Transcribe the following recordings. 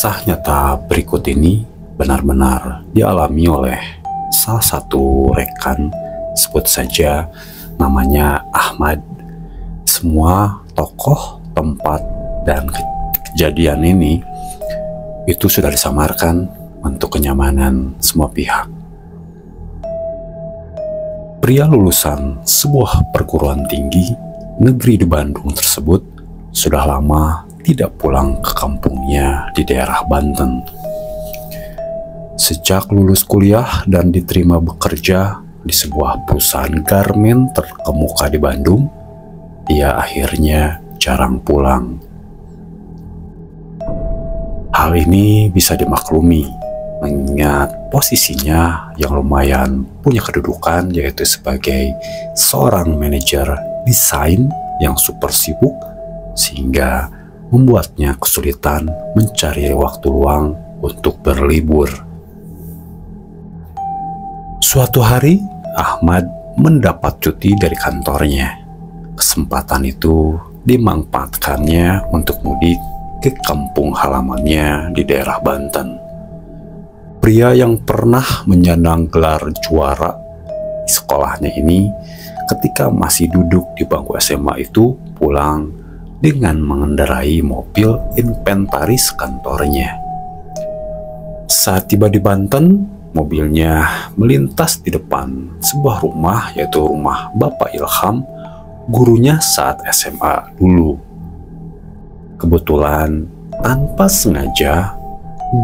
Kisah nyata berikut ini benar-benar dialami oleh salah satu rekan, sebut saja namanya Ahmad. Semua tokoh, tempat, dan kejadian ini itu sudah disamarkan untuk kenyamanan semua pihak. Pria lulusan sebuah perguruan tinggi negeri di Bandung tersebut sudah lama tidak pulang ke kampungnya di daerah Banten. Sejak lulus kuliah dan diterima bekerja di sebuah perusahaan garmen terkemuka di Bandung, ia akhirnya jarang pulang. Hal ini bisa dimaklumi mengingat posisinya yang lumayan punya kedudukan, yaitu sebagai seorang manajer desain yang super sibuk, sehingga membuatnya kesulitan mencari waktu luang untuk berlibur. Suatu hari, Ahmad mendapat cuti dari kantornya. Kesempatan itu dimanfaatkannya untuk mudik ke kampung halamannya di daerah Banten. Pria yang pernah menyandang gelar juara di sekolahnya ini, ketika masih duduk di bangku SMA itu pulang dengan mengendarai mobil inventaris kantornya. Saat tiba di Banten, mobilnya melintas di depan sebuah rumah, yaitu rumah Bapak Ilham, gurunya saat SMA dulu. Kebetulan tanpa sengaja,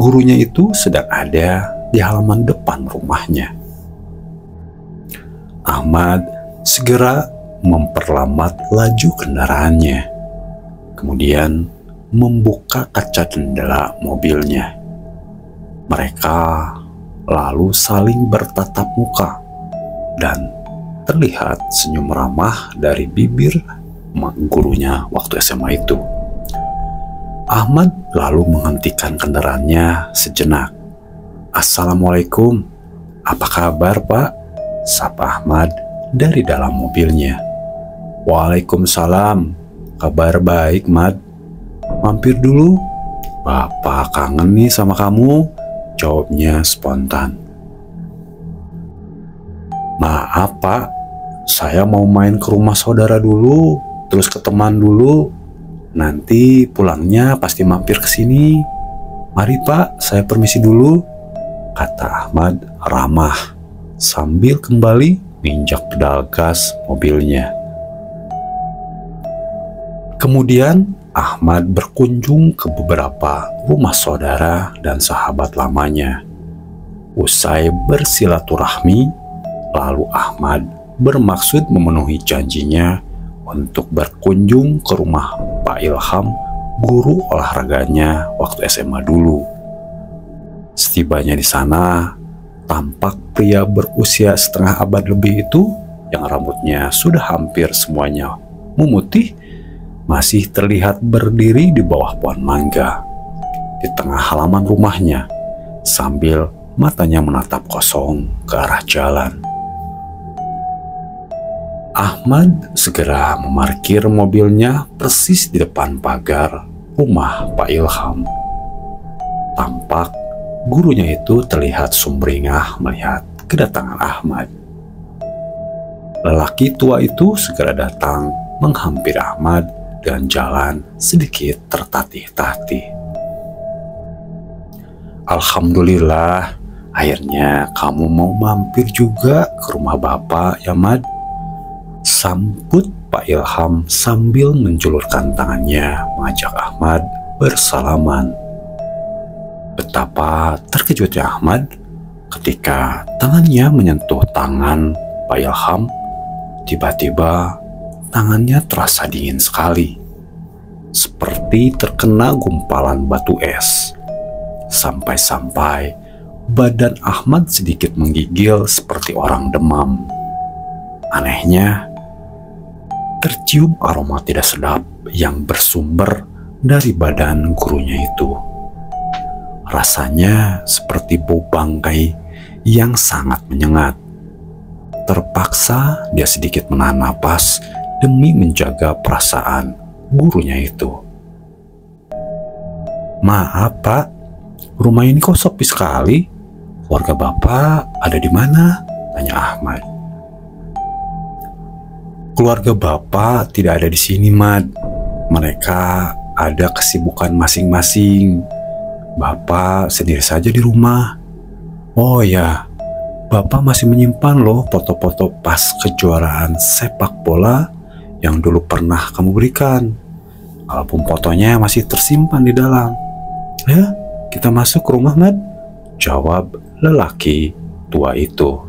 gurunya itu sedang ada di halaman depan rumahnya. Ahmad segera memperlambat laju kendaraannya, kemudian membuka kaca jendela mobilnya. Mereka lalu saling bertatap muka dan terlihat senyum ramah dari bibir gurunya waktu SMA itu. Ahmad lalu menghentikan kendaraannya sejenak. "Assalamualaikum, apa kabar Pak?" sapa Ahmad dari dalam mobilnya. "Waalaikumsalam, kabar baik Mad. Mampir dulu, Bapak kangen nih sama kamu," jawabnya spontan. "Maaf Pak, saya mau main ke rumah saudara dulu, terus ke teman dulu. Nanti pulangnya pasti mampir ke sini. Mari Pak, saya permisi dulu," kata Ahmad ramah sambil kembali menginjak pedal gas mobilnya. Kemudian Ahmad berkunjung ke beberapa rumah saudara dan sahabat lamanya. Usai bersilaturahmi, lalu Ahmad bermaksud memenuhi janjinya untuk berkunjung ke rumah Pak Ilham, guru olahraganya waktu SMA dulu. Setibanya di sana, tampak pria berusia setengah abad lebih itu yang rambutnya sudah hampir semuanya memutih masih terlihat berdiri di bawah pohon mangga di tengah halaman rumahnya sambil matanya menatap kosong ke arah jalan. Ahmad segera memarkir mobilnya persis di depan pagar rumah Pak Ilham. Tampak gurunya itu terlihat sumringah melihat kedatangan Ahmad. Lelaki tua itu segera datang menghampiri Ahmad dan jalan sedikit tertatih-tatih. "Alhamdulillah, akhirnya kamu mau mampir juga ke rumah Bapak ya Mad," sambut Pak Ilham sambil menjulurkan tangannya mengajak Ahmad bersalaman. Betapa terkejutnya Ahmad ketika tangannya menyentuh tangan Pak Ilham. Tiba-tiba tangannya terasa dingin sekali, seperti terkena gumpalan batu es. Sampai-sampai badan Ahmad sedikit menggigil seperti orang demam. Anehnya, tercium aroma tidak sedap yang bersumber dari badan gurunya itu. Rasanya seperti bau bangkai yang sangat menyengat. Terpaksa dia sedikit menahan napas demi menjaga perasaan gurunya itu. "Maaf Pak, rumah ini kok sepi sekali? Keluarga Bapak ada di mana?" tanya Ahmad. "Keluarga Bapak tidak ada di sini, Mad. Mereka ada kesibukan masing-masing. Bapak sendiri saja di rumah." "Oh ya, Bapak masih menyimpan loh foto-foto pas kejuaraan sepak bola yang dulu pernah kamu berikan. Album fotonya masih tersimpan di dalam." "Ya, kita masuk ke rumah, Mad," jawab lelaki tua itu.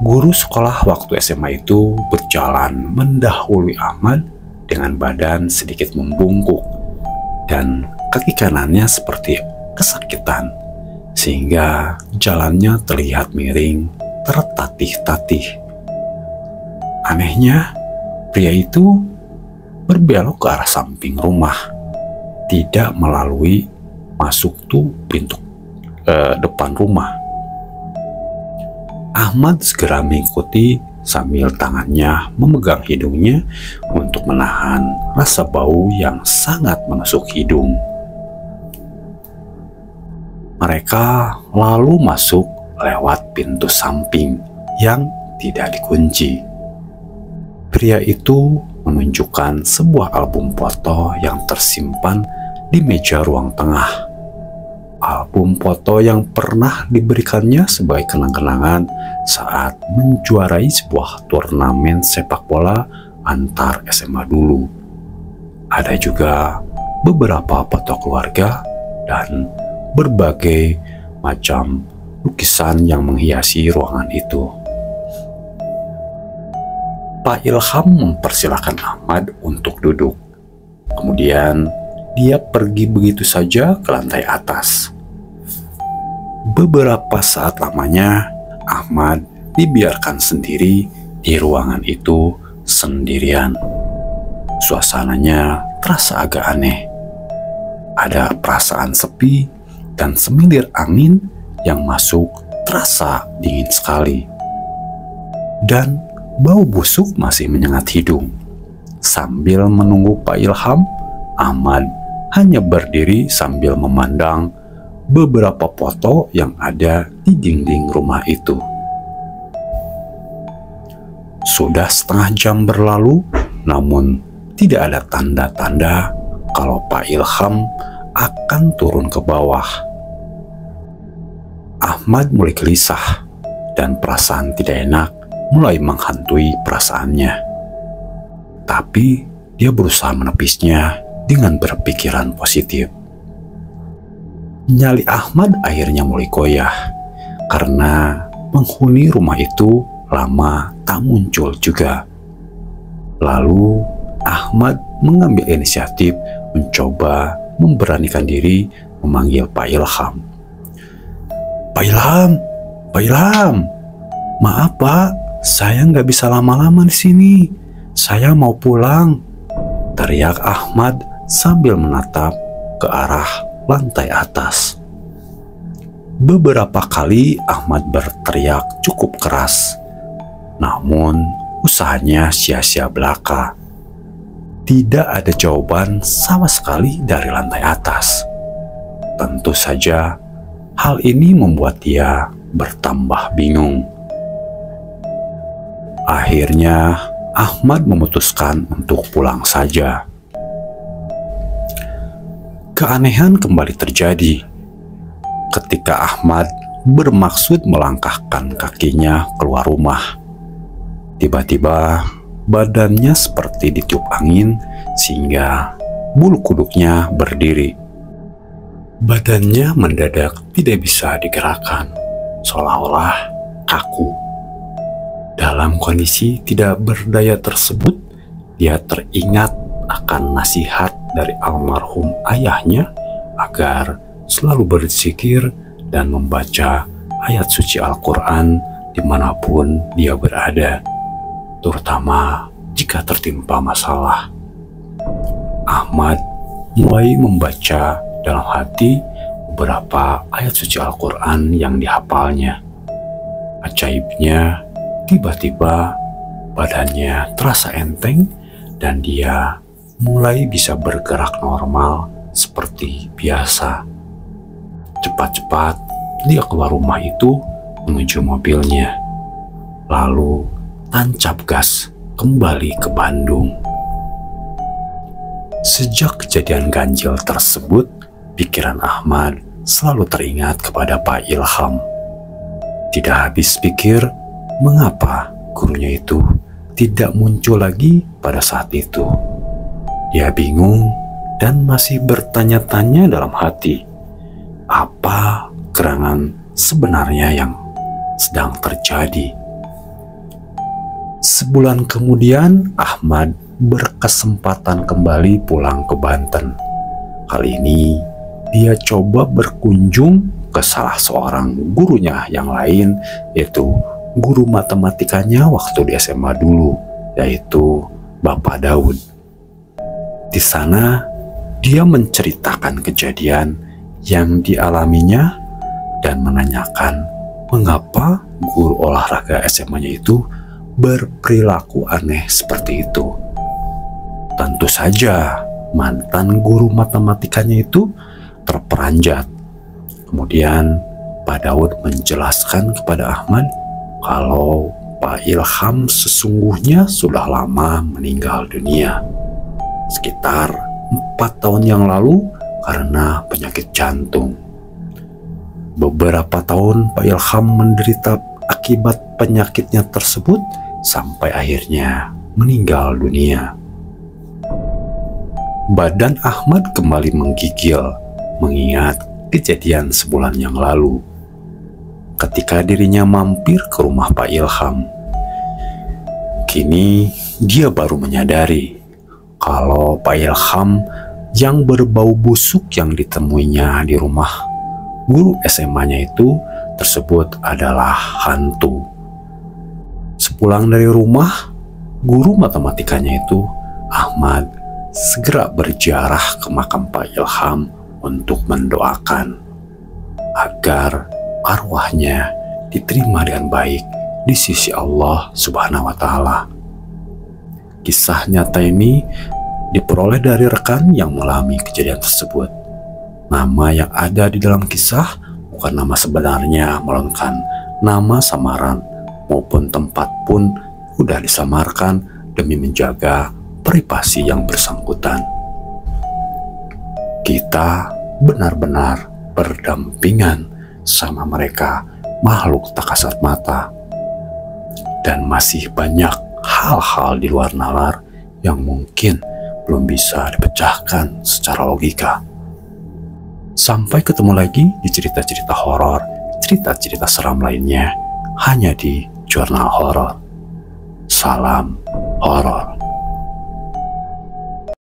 Guru sekolah waktu SMA itu berjalan mendahului Ahmad dengan badan sedikit membungkuk dan kaki kanannya seperti kesakitan, sehingga jalannya terlihat miring, tertatih-tatih. Anehnya, pria itu berbelok ke arah samping rumah, tidak melalui masuk pintu depan rumah. Ahmad segera mengikuti sambil tangannya memegang hidungnya untuk menahan rasa bau yang sangat menusuk hidung. Mereka lalu masuk lewat pintu samping yang tidak dikunci. Pria itu menunjukkan sebuah album foto yang tersimpan di meja ruang tengah. Album foto yang pernah diberikannya sebagai kenang-kenangan saat menjuarai sebuah turnamen sepak bola antar SMA dulu. Ada juga beberapa foto keluarga dan berbagai macam lukisan yang menghiasi ruangan itu. Pak Ilham mempersilahkan Ahmad untuk duduk. Kemudian dia pergi begitu saja ke lantai atas. Beberapa saat lamanya, Ahmad dibiarkan sendiri di ruangan itu sendirian. Suasananya terasa agak aneh. Ada perasaan sepi dan semilir angin yang masuk terasa dingin sekali. Dan bau busuk masih menyengat hidung. Sambil menunggu Pak Ilham, Ahmad hanya berdiri sambil memandang beberapa foto yang ada di dinding rumah itu. Sudah setengah jam berlalu, namun tidak ada tanda-tanda kalau Pak Ilham akan turun ke bawah. Ahmad mulai gelisah dan perasaan tidak enak mulai menghantui perasaannya. Tapi dia berusaha menepisnya dengan berpikiran positif. Nyali Ahmad akhirnya mulai goyah karena penghuni rumah itu lama tak muncul juga. Lalu Ahmad mengambil inisiatif mencoba memberanikan diri memanggil Pak Ilham. "Pak Ilham, Pak Ilham, maaf Pak, saya nggak bisa lama-lama di sini. Saya mau pulang," teriak Ahmad sambil menatap ke arah lantai atas. Beberapa kali Ahmad berteriak cukup keras, namun usahanya sia-sia belaka. Tidak ada jawaban sama sekali dari lantai atas. Tentu saja hal ini membuat dia bertambah bingung. Akhirnya Ahmad memutuskan untuk pulang saja. Keanehan kembali terjadi ketika Ahmad bermaksud melangkahkan kakinya keluar rumah. Tiba-tiba badannya seperti ditiup angin sehingga bulu kuduknya berdiri. Badannya mendadak tidak bisa digerakkan, seolah-olah kaku. Dalam kondisi tidak berdaya tersebut, dia teringat akan nasihat dari almarhum ayahnya agar selalu berzikir dan membaca ayat suci Al-Quran dimanapun dia berada, terutama jika tertimpa masalah. Ahmad mulai membaca dalam hati beberapa ayat suci Al-Quran yang dihafalnya. Ajaibnya, tiba-tiba badannya terasa enteng dan dia mulai bisa bergerak normal seperti biasa. Cepat-cepat dia keluar rumah itu menuju mobilnya, lalu tancap gas kembali ke Bandung. Sejak kejadian ganjil tersebut, pikiran Ahmad selalu teringat kepada Pak Ilham. Tidak habis pikir mengapa gurunya itu tidak muncul lagi pada saat itu. Dia bingung dan masih bertanya-tanya dalam hati, apa gerangan sebenarnya yang sedang terjadi. Sebulan kemudian, Ahmad berkesempatan kembali pulang ke Banten. Kali ini, dia coba berkunjung ke salah seorang gurunya yang lain, yaitu guru matematikanya waktu di SMA dulu, yaitu Bapak Daud. Di sana, dia menceritakan kejadian yang dialaminya dan menanyakan mengapa guru olahraga SMA-nya itu berperilaku aneh seperti itu. Tentu saja, mantan guru matematikanya itu terperanjat. Kemudian Pak Daud menjelaskan kepada Ahmad kalau Pak Ilham sesungguhnya sudah lama meninggal dunia, sekitar 4 tahun yang lalu karena penyakit jantung. Beberapa tahun Pak Ilham menderita akibat penyakitnya tersebut sampai akhirnya meninggal dunia. Badan Ahmad kembali menggigil mengingat kejadian sebulan yang lalu ketika dirinya mampir ke rumah Pak Ilham. Kini dia baru menyadari kalau Pak Ilham yang berbau busuk yang ditemuinya di rumah guru SMA-nya itu tersebut adalah hantu. Sepulang dari rumah guru matematikanya itu, Ahmad segera berziarah ke makam Pak Ilham untuk mendoakan agar arwahnya diterima dengan baik di sisi Allah Subhanahu wa Ta'ala. Kisah nyata ini diperoleh dari rekan yang mengalami kejadian tersebut. Nama yang ada di dalam kisah bukan nama sebenarnya, melainkan nama samaran, maupun tempat pun sudah disamarkan demi menjaga privasi yang bersangkutan. Kita benar-benar berdampingan sama mereka, makhluk tak kasat mata. Dan masih banyak hal-hal di luar nalar yang mungkin belum bisa dipecahkan secara logika. Sampai ketemu lagi di cerita-cerita horor, cerita-cerita seram lainnya, hanya di Jurnal Horor. Salam horor.